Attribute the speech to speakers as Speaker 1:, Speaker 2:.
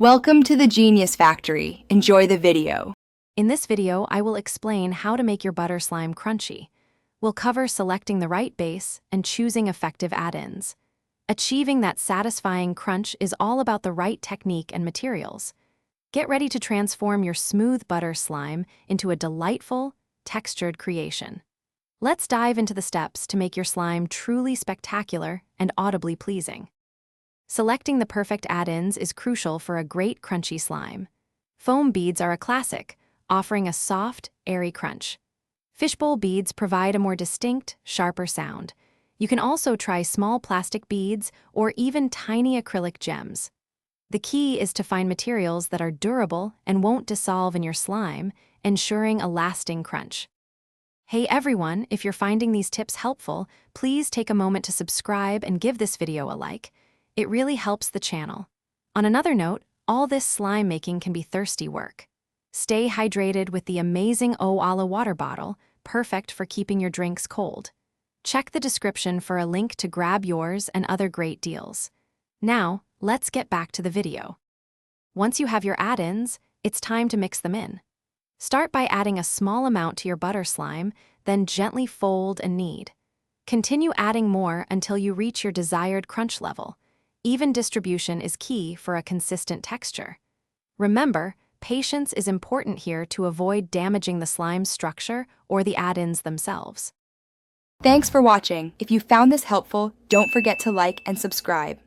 Speaker 1: Welcome to the Genius Factory. Enjoy the video.
Speaker 2: In this video, I will explain how to make your butter slime crunchy. We'll cover selecting the right base and choosing effective add-ins. Achieving that satisfying crunch is all about the right technique and materials. Get ready to transform your smooth butter slime into a delightful, textured creation. Let's dive into the steps to make your slime truly spectacular and audibly pleasing. Selecting the perfect add-ins is crucial for a great crunchy slime. Foam beads are a classic, offering a soft, airy crunch. Fishbowl beads provide a more distinct, sharper sound. You can also try small plastic beads or even tiny acrylic gems. The key is to find materials that are durable and won't dissolve in your slime, ensuring a lasting crunch. Hey everyone, if you're finding these tips helpful, please take a moment to subscribe and give this video a like. It really helps the channel. On another note, all this slime making can be thirsty work. Stay hydrated with the amazing Oala water bottle, perfect for keeping your drinks cold. Check the description for a link to grab yours and other great deals. Now, let's get back to the video. Once you have your add-ins, it's time to mix them in. Start by adding a small amount to your butter slime, then gently fold and knead. Continue adding more until you reach your desired crunch level. Even distribution is key for a consistent texture. Remember, patience is important here to avoid damaging the slime's structure or the add-ins themselves.
Speaker 1: Thanks for watching. If you found this helpful, don't forget to like and subscribe.